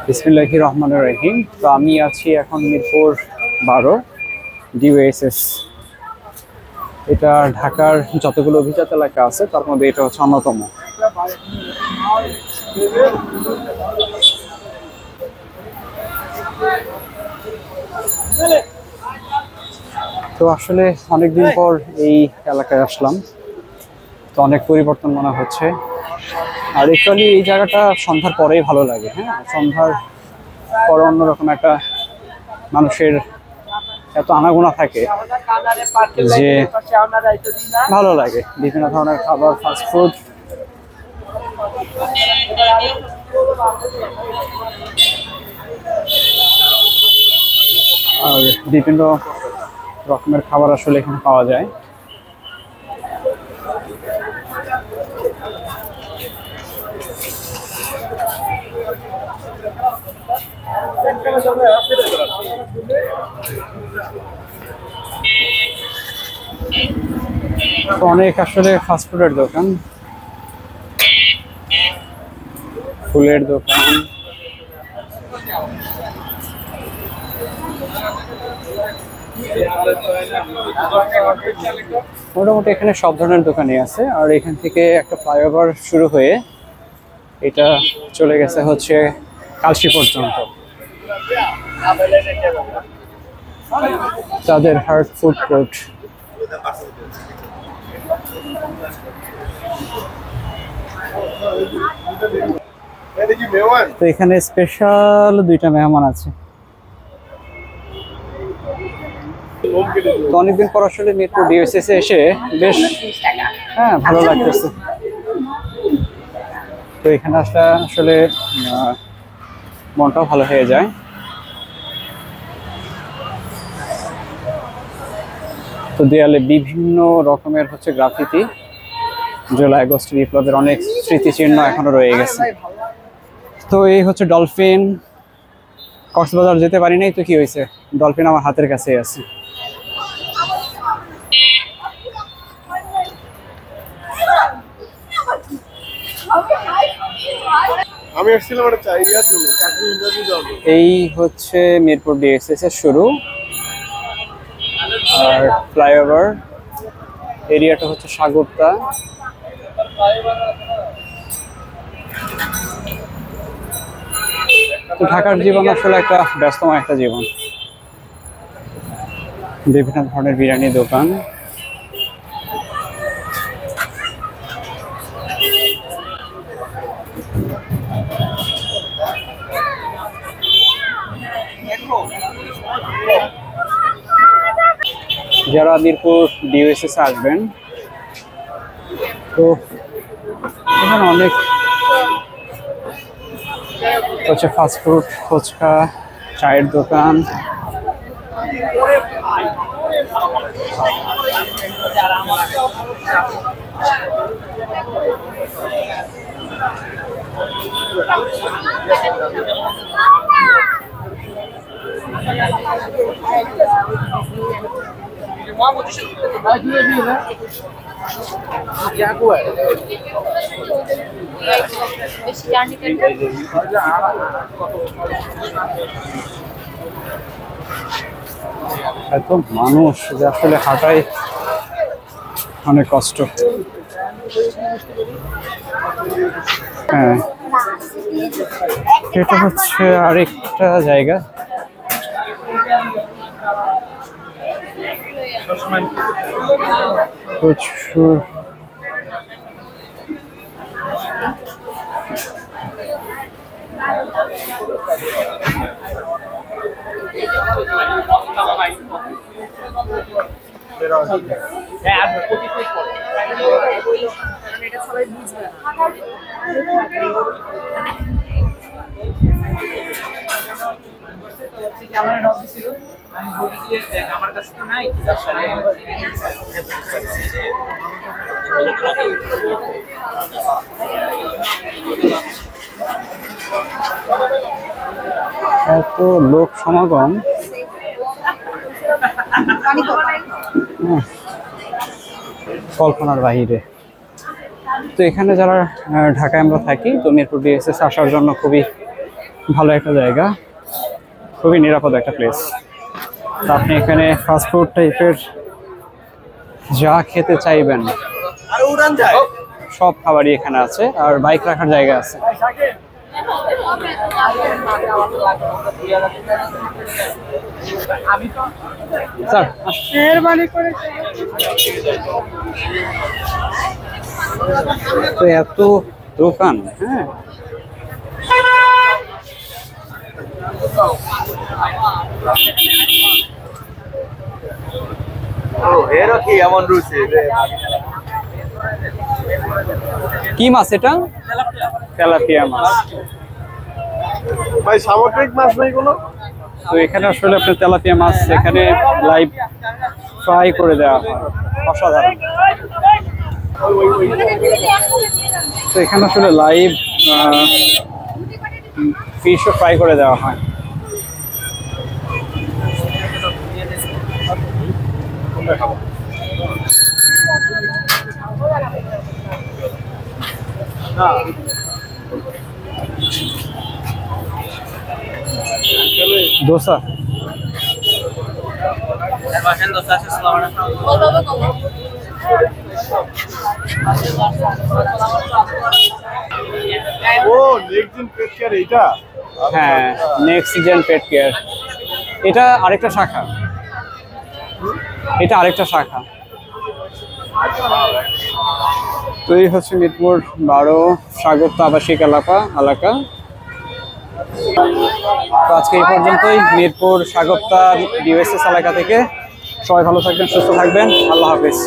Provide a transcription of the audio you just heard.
বিসমিল্লাহির রহমানির রহিম। তো আমি আছি এখন মিরপুর 12 ডিওএসএস। এটা ঢাকার যতগুলো অভিজাত এলাকা আছে তার মধ্যে এটা হচ্ছে অন্যতম। তো আসলে অনেকদিন পর এই এলাকায় আসলাম, তো অনেক পরিবর্তন মনে হচ্ছে। আর অ্যাকচুয়ালি এই জায়গাটা সন্ধ্যার পরেই ভালো লাগে। হ্যাঁ, সন্ধ্যার পর অন্যরকম একটা মানুষের এত আনাগোনা থাকে যে ভালো লাগে। বিভিন্ন ধরনের খাবার, ফাস্টফুড, আর বিভিন্ন রকমের খাবার আসলে এখানে পাওয়া যায়। অনেক আসলে ফাস্টফুডের দোকান, ফুলের দোকান, মোটামুটি এখানে সব ধরনের দোকানই আছে। আর এখান থেকে একটা ফ্লাইওভার শুরু হয়ে এটা চলে গেছে হচ্ছে কালশি পর্যন্ত। তাদের হার্ট ফুড কোর্ট। তো এখানে স্পেশাল দুইটা মেহমান আছে। তো অনেকদিন পর আসলে মিরপুর ডিওএসএস এসে বেশ ভালো লাগতেছে। তো এখানে আসলে মনটাও ভালো হয়ে যায়। তো দেয়ালে বিভিন্ন রকমের হচ্ছে গ্রাফিতি। জুলাই আগস্ট বিপ্লবের অনেক স্মৃতিচিহ্ন এখনো রয়ে গেছে। তো এই হচ্ছে ডলফিন। কক্সবাজার যেতে পারি নাই, তো কি হয়েছে, ডলফিন আমার হাতের কাছে আছে। আমি আসছিলাম একটা চাকরির জন্য, চাকরি ইন্টারভিউ দেওয়ার জন্য। এই হচ্ছে মিরপুর ডিএসএস এর শুরু। আর ফ্লাইওভার এরিয়াটা হচ্ছে সাগরতা। তো ঢাকার জীবন আসলে একটা ব্যস্তময় একটা জীবন। বিভিন্ন ধরনের বিরিয়ানি দোকান, যারা মিরপুর ডিওএসএস আসবেন তো এখানে অনেক হচ্ছে ফাস্টফুড, ফুচকা, চায়ের দোকান, এত মানুষ যে আসলে হাঁটাই অনেক কষ্ট। হ্যাঁ, এটা হচ্ছে আরেকটা জায়গা। প্রচুর আমার কাছে তো নাই। এত লোক সমাগম, কল্পনার বাহিরে। তো এখানে যারা ঢাকায় আমরা থাকি, তো মিরপুর ডিএসএস আসার জন্য খুবই ভালো একটা জায়গা, খুবই নিরাপদ একটা প্লেস। আপনি এখানে ফাস্টফুড টাইপের যা খেতে চাইবেন সব খাবারই এখানে আছে, আর বাইক রাখার জায়গা আছে। স্যার মেহরবানি করে তো এত দোকান, হ্যাঁ কি মাছ এটা? তেলাপিয়া মাছ। ভাই সামুদ্রিক মাছ নেই কোনো? তো এখানে আসলে আপনার তেলাপিয়া মাছ এখানে লাইভ ফ্রাই করে দেওয়া হয়, অসাধারণ। তো এখানে আসলে লাইভ ফিশও ফ্রাই করে দেওয়া হয়। দোসা ও নেক্সট জেন পেট কেয়ার এইটা? হ্যাঁ, নেক্সট জেন পেট কেয়ার, এটা আরেকটা শাখা, এটা আরেকটা শাখা। তো এই হচ্ছে মিরপুর 12 স্বাগত আবাসিক এলাকা। তো আজকে এই পর্যন্তই মিরপুর স্বাগতা ডিওএসএস এলাকা থেকে। সবাই ভালো থাকবেন, সুস্থ থাকবেন, আল্লাহ হাফিজ।